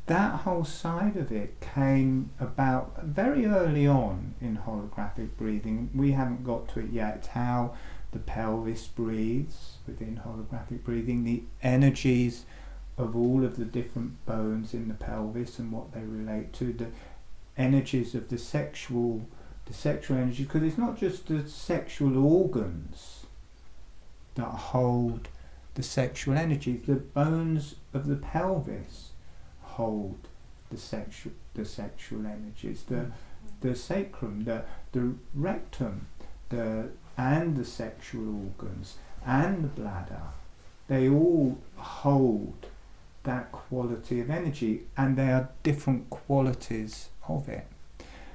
that whole side of it came about very early on in holographic breathing. We haven't got to it yet. It's how the pelvis breathes within holographic breathing, the energies of all of the different bones in the pelvis and what they relate to, the energies of the sexual energy, because it's not just the sexual organs that hold the sexual energies. The bones of the pelvis hold the sexual energies. The sacrum, the rectum, and the sexual organs and the bladder, they all hold that quality of energy, and they are different qualities of it.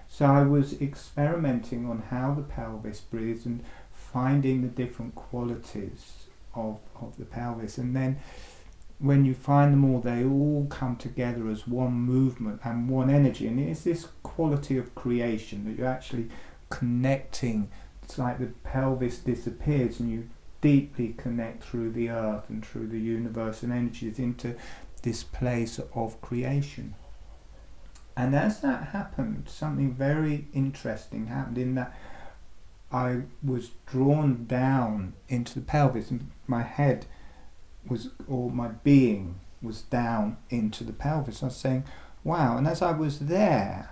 So I was experimenting on how the pelvis breathes and finding the different qualities of the pelvis, and then when you find them all, they all come together as one movement and one energy, and it's this quality of creation that you're actually connecting. It's like the pelvis disappears and you deeply connect through the earth and through the universe and energies into this place of creation. And as that happened, something very interesting happened, in that I was drawn down into the pelvis, and my head was, or my being was down into the pelvis. I was saying, wow. And as I was there,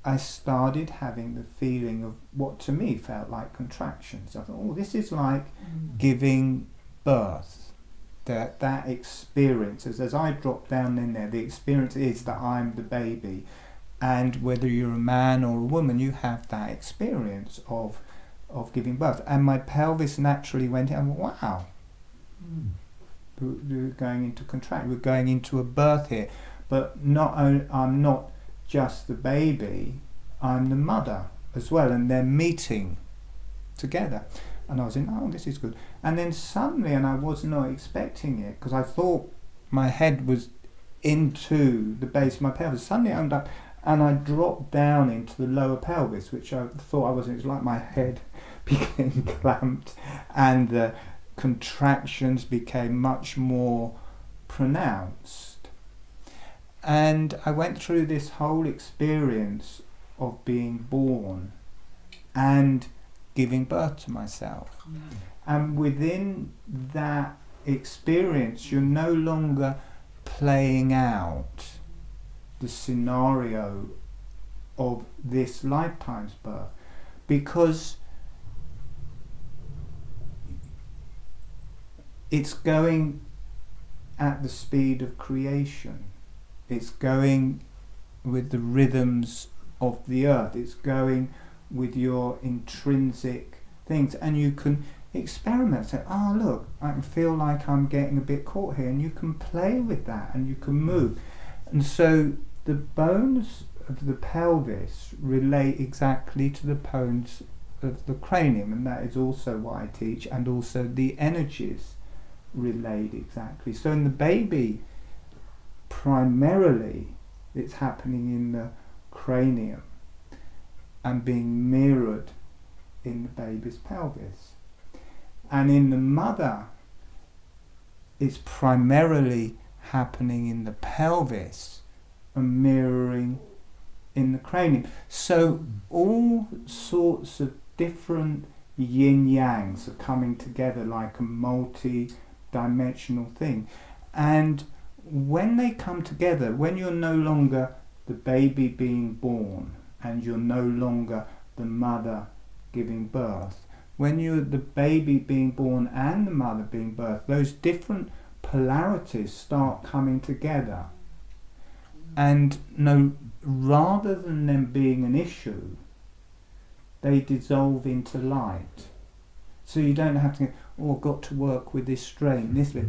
I started having the feeling of what to me felt like contractions. I thought, oh, this is like giving birth. That experience, as I drop down in there, the experience is that I'm the baby, and whether you're a man or a woman, you have that experience of giving birth. And my pelvis naturally went in, and wow, we're going into contract, we're going into a birth here. But not only, I'm not just the baby, I'm the mother as well, and they're meeting together. And I was in, oh, this is good. And then suddenly, and I was not expecting it, because I thought my head was into the base of my pelvis. Suddenly I opened up and I dropped down into the lower pelvis, which I thought I wasn't. It was like my head became clamped and the contractions became much more pronounced. And I went through this whole experience of being born and giving birth to myself. And within that experience, you're no longer playing out the scenario of this lifetime's birth, because it's going at the speed of creation. It's going with the rhythms of the earth. It's going with your intrinsic things, and you can experiment. Say, oh look, I feel like I'm getting a bit caught here, and you can play with that and you can move. And so the bones of the pelvis relate exactly to the bones of the cranium, and that is also what I teach, and also the energies relate exactly. So in the baby, primarily it's happening in the cranium and being mirrored in the baby's pelvis. And in the mother, it's primarily happening in the pelvis and mirroring in the cranium. So all sorts of different yin-yangs are coming together like a multi-dimensional thing. And when they come together, when you're no longer the baby being born and you're no longer the mother giving birth, when you're the baby being born and the mother being birthed, those different polarities start coming together. And rather than them being an issue, they dissolve into light. So you don't have to go, oh, I've got to work with this strain, this bit.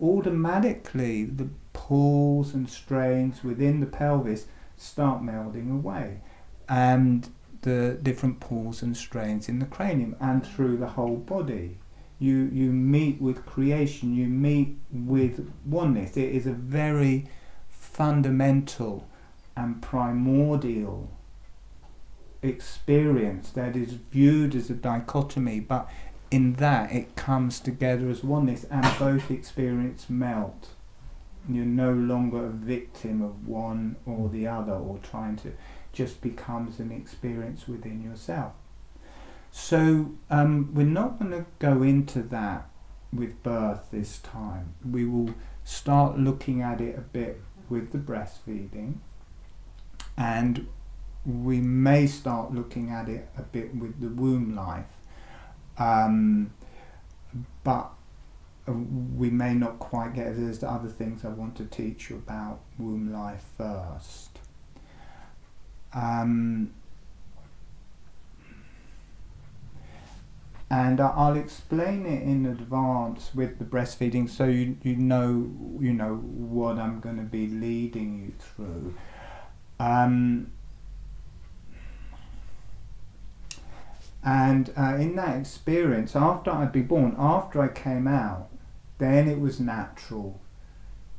Automatically the pulls and strains within the pelvis start melding away, and the different pulls and strains in the cranium and through the whole body. You meet with creation, you meet with oneness. It is a very fundamental and primordial experience that is viewed as a dichotomy, but in that it comes together as oneness, and both experience melt you're no longer a victim of one or the other, or trying to, just becomes an experience within yourself. So we're not going to go into that with birth this time. We will start looking at it a bit with the breastfeeding, and we may start looking at it a bit with the womb life, but we may not quite get. There's other things I want to teach you about womb life first. And I'll explain it in advance with the breastfeeding, so you know what I'm going to be leading you through. And in that experience, after I'd been born, after I came out, then it was natural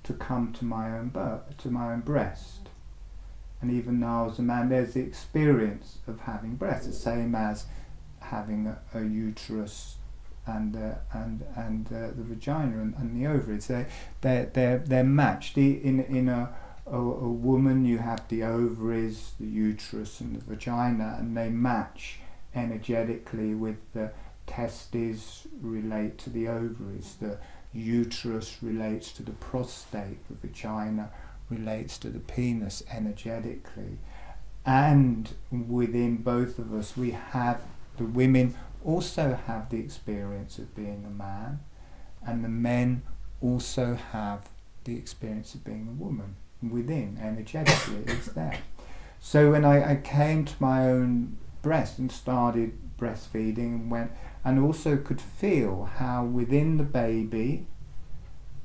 to come to my own birth, to my own breast. And even though I was a man, there's the experience of having breasts, the same as having a uterus and the vagina and the ovaries. They're matched. In a woman, you have the ovaries, the uterus, and the vagina, and they match energetically. With the testes relate to the ovaries, the uterus relates to the prostate, the vagina relates to the penis energetically, and within both of us we have, the women also have the experience of being a man, and the men also have the experience of being a woman. Within, energetically, it's there. So when I came to my own breast and started breastfeeding, and also could feel how within the baby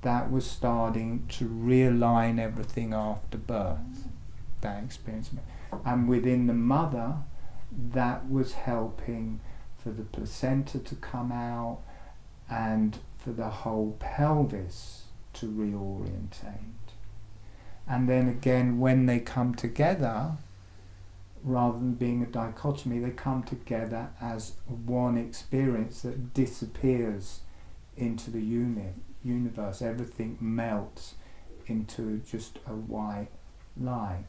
that was starting to realign everything after birth, that experience. And within the mother, that was helping for the placenta to come out and for the whole pelvis to reorientate. And then again, when they come together, rather than being a dichotomy, they come together as one experience that disappears into the universe. Everything melts into just a white line.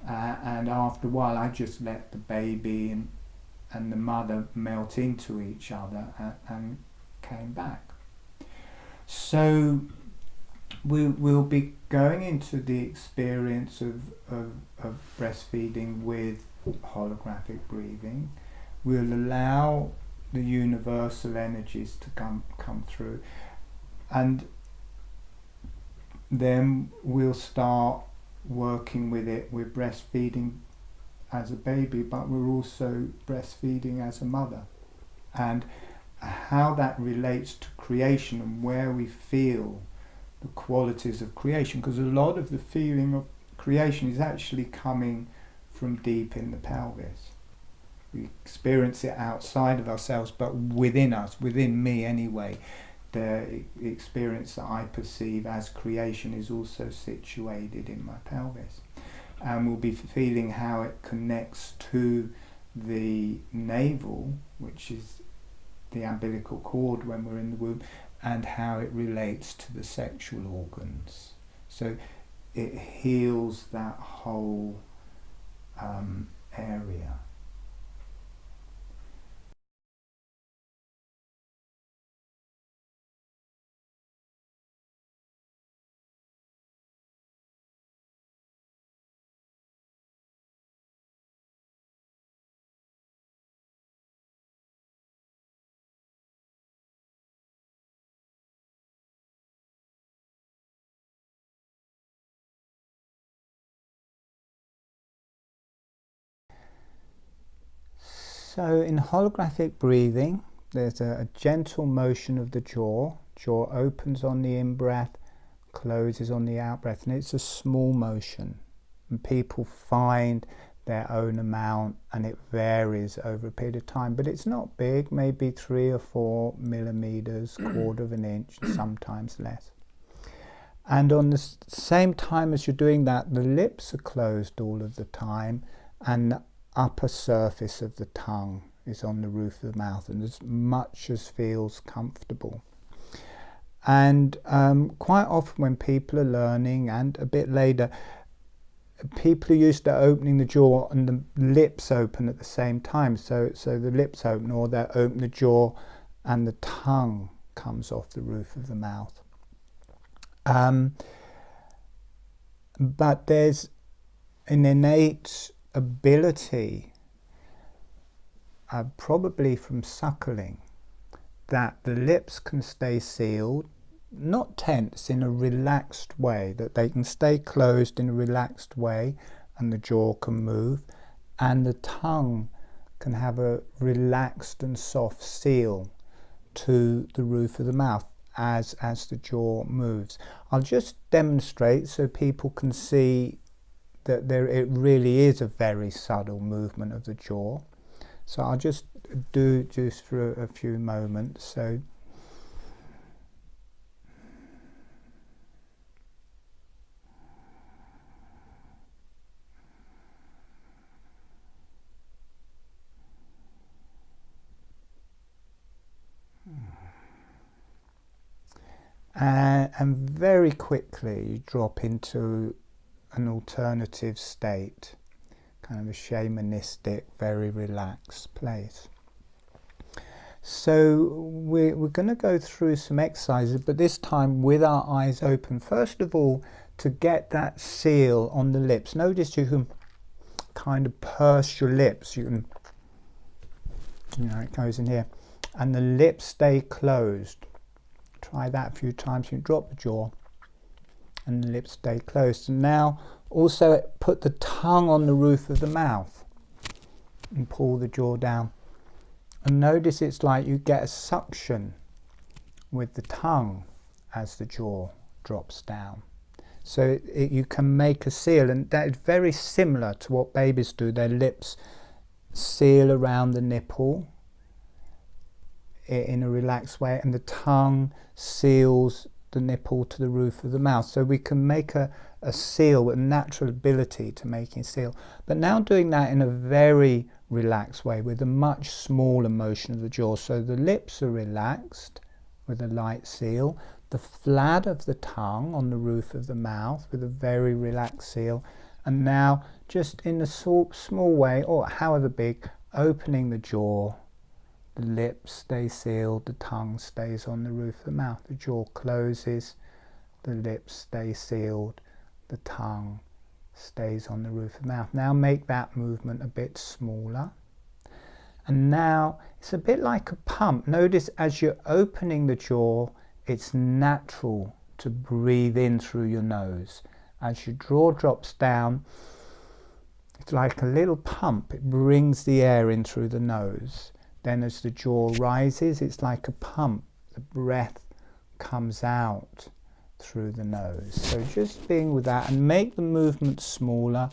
And after a while, I just let the baby and the mother melt into each other and came back. So we'll be going into the experience of breastfeeding with holographic breathing. We'll allow the universal energies to come through, and then we'll start working with it. We're breastfeeding as a baby, but we're also breastfeeding as a mother, and how that relates to creation and where we feel the qualities of creation, because a lot of the feeling of creation is actually coming from deep in the pelvis. We experience it outside of ourselves, but within us, within me anyway, the experience that I perceive as creation is also situated in my pelvis. And we'll be feeling how it connects to the navel, which is the umbilical cord when we're in the womb, and how it relates to the sexual organs. So it heals that whole area. So in holographic breathing, there's a gentle motion of the jaw. Jaw opens on the in-breath, closes on the out-breath, and it's a small motion. And people find their own amount, and it varies over a period of time, but it's not big, maybe 3 or 4 millimeters, quarter of an inch, sometimes less. And on the same time as you're doing that, the lips are closed all of the time, and the upper surface of the tongue is on the roof of the mouth, and as much as feels comfortable. And quite often when people are learning, and a bit later, people are used to opening the jaw and the lips open at the same time. So the lips open, or they open the jaw and the tongue comes off the roof of the mouth. But there's an innate ability, probably from suckling, that the lips can stay sealed, not tense, in a relaxed way, that they can stay closed in a relaxed way and the jaw can move, and the tongue can have a relaxed and soft seal to the roof of the mouth as the jaw moves. I'll just demonstrate so people can see that it really is a very subtle movement of the jaw. So I'll just do just for a few moments. So and very quickly you drop into an alternative state, kind of a shamanistic, very relaxed place. So we're going to go through some exercises, but this time with our eyes open. First of all, to get that seal on the lips, notice you can kind of purse your lips. You can, it goes in here, and the lips stay closed. Try that a few times. You can drop the jaw and the lips stay closed. And now also put the tongue on the roof of the mouth and pull the jaw down. And notice it's like you get a suction with the tongue as the jaw drops down. So you can make a seal, and that is very similar to what babies do. Their lips seal around the nipple in a relaxed way, and the tongue seals the nipple to the roof of the mouth. So we can make a seal, a natural ability to making a seal. But now doing that in a very relaxed way with a much smaller motion of the jaw. So the lips are relaxed with a light seal, the flat of the tongue on the roof of the mouth with a very relaxed seal, and now just in a small way, or however big, opening the jaw. The lips stay sealed, the tongue stays on the roof of the mouth, the jaw closes, the lips stay sealed, the tongue stays on the roof of the mouth. Now make that movement a bit smaller. And now it's a bit like a pump. Notice as you're opening the jaw, it's natural to breathe in through your nose. As your jaw drops down, it's like a little pump. It brings the air in through the nose. Then as the jaw rises, it's like a pump. The breath comes out through the nose. So just being with that, and make the movement smaller.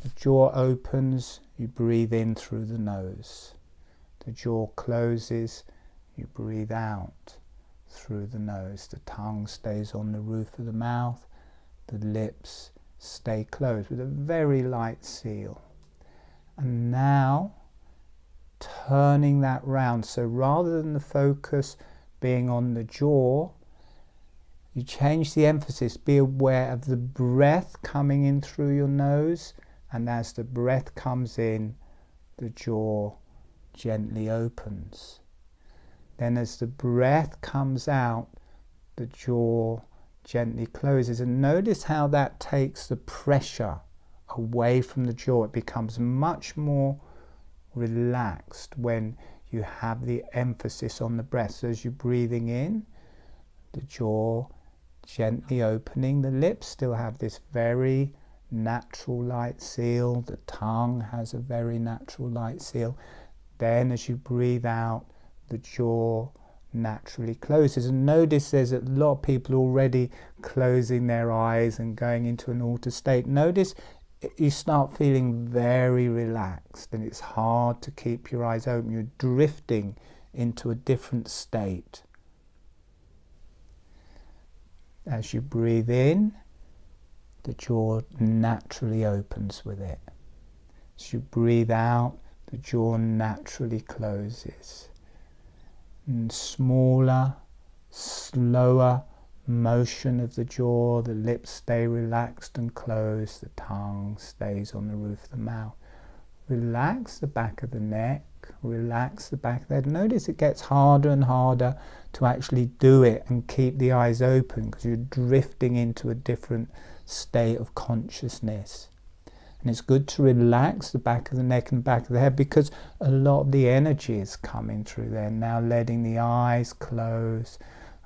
The jaw opens, you breathe in through the nose. The jaw closes, you breathe out through the nose. The tongue stays on the roof of the mouth. The lips stay closed with a very light seal. And now turning that round, so rather than the focus being on the jaw, you change the emphasis. Be aware of the breath coming in through your nose, and as the breath comes in, the jaw gently opens. Then as the breath comes out, the jaw gently closes, and notice how that takes the pressure away from the jaw. It becomes much more relaxed when you have the emphasis on the breath. So as you're breathing in, the jaw gently opening, the lips still have this very natural light seal, the tongue has a very natural light seal. Then as you breathe out, the jaw naturally closes. And notice there's a lot of people already closing their eyes and going into an altered state. Notice you start feeling very relaxed, and it's hard to keep your eyes open. You're drifting into a different state. As you breathe in, the jaw naturally opens with it. As you breathe out, the jaw naturally closes. And smaller slower motion of the jaw, the lips stay relaxed and closed, the tongue stays on the roof of the mouth. Relax the back of the neck, relax the back of the head. Notice it gets harder and harder to actually do it and keep the eyes open, because you're drifting into a different state of consciousness. And it's good to relax the back of the neck and back of the head, because a lot of the energy is coming through there. Now letting the eyes close,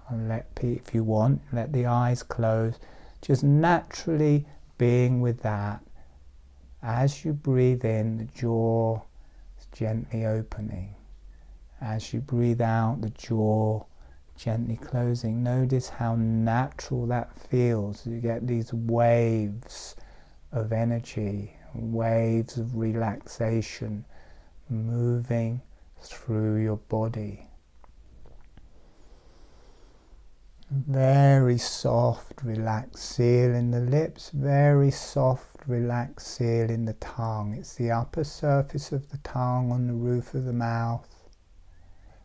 and if you want, let the eyes close. Just naturally being with that. As you breathe in, the jaw is gently opening. As you breathe out, the jaw gently closing. Notice how natural that feels. You get these waves of energy, waves of relaxation moving through your body. Very soft, relaxed seal in the lips, very soft, relaxed seal in the tongue. It's the upper surface of the tongue on the roof of the mouth.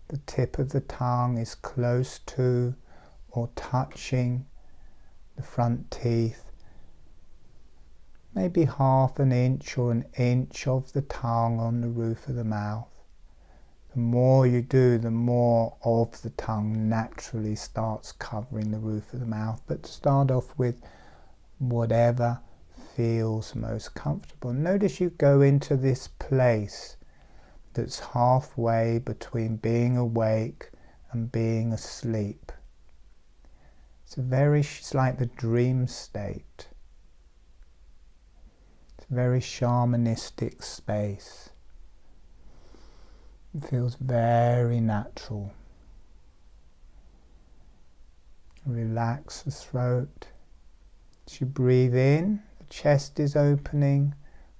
The tip of the tongue is close to or touching the front teeth. Maybe half an inch or an inch of the tongue on the roof of the mouth. The more you do, the more of the tongue naturally starts covering the roof of the mouth. But start off with whatever feels most comfortable. Notice you go into this place that's halfway between being awake and being asleep. It's like the dream state. It's a very shamanistic space. It feels very natural. Relax the throat. As you breathe in, the chest is opening,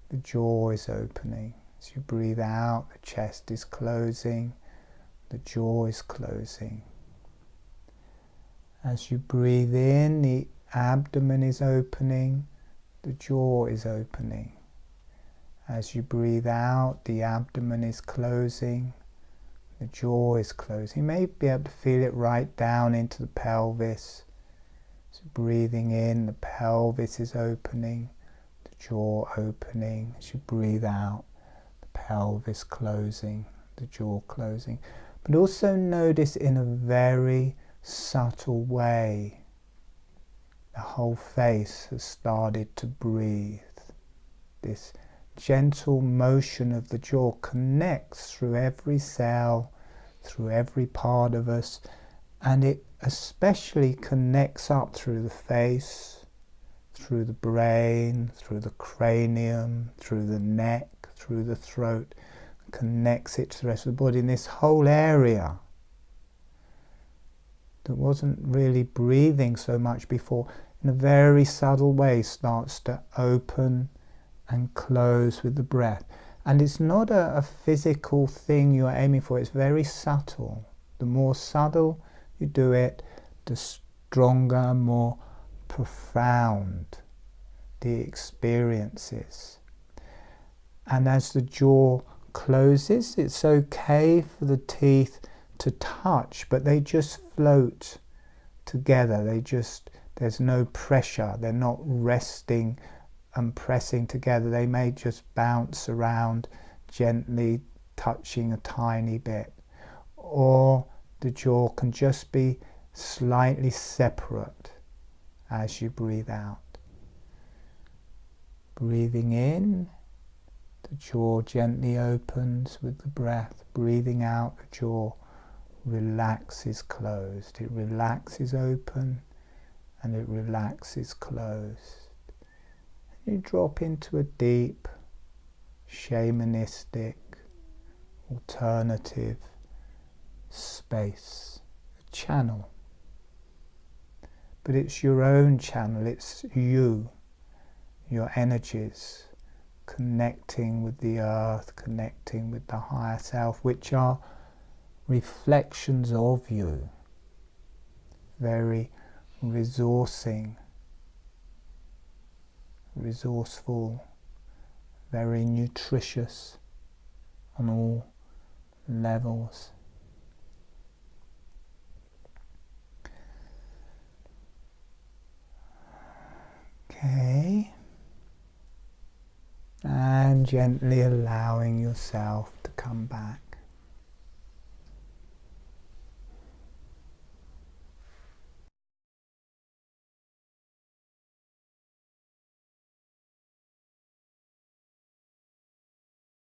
the jaw is opening. As you breathe out, the chest is closing, the jaw is closing. As you breathe in, the abdomen is opening, the jaw is opening. As you breathe out, the abdomen is closing, the jaw is closing. You may be able to feel it right down into the pelvis. So breathing in, the pelvis is opening, the jaw opening. As you breathe out, the pelvis closing, the jaw closing. But also notice in a very subtle way, the whole face has started to breathe. This gentle motion of the jaw connects through every cell, through every part of us, and it especially connects up through the face, through the brain, through the cranium, through the neck, through the throat, connects it to the rest of the body. And this whole area that wasn't really breathing so much before, in a very subtle way starts to open and close with the breath. And it's not a physical thing you're aiming for, it's very subtle. The more subtle you do it, the stronger, more profound the experience is. And as the jaw closes, it's okay for the teeth to touch, but they just float together. There's no pressure, they're not resting and pressing together. They may just bounce around, gently touching a tiny bit. Or the jaw can just be slightly separate as you breathe out. Breathing in, the jaw gently opens with the breath. Breathing out, the jaw relaxes closed. It relaxes open and it relaxes closed. You drop into a deep, shamanistic, alternative space, a channel. But it's your own channel, it's you, your energies, connecting with the earth, connecting with the higher self, which are reflections of you, very resourceful, very nutritious on all levels. and gently allowing yourself to come back.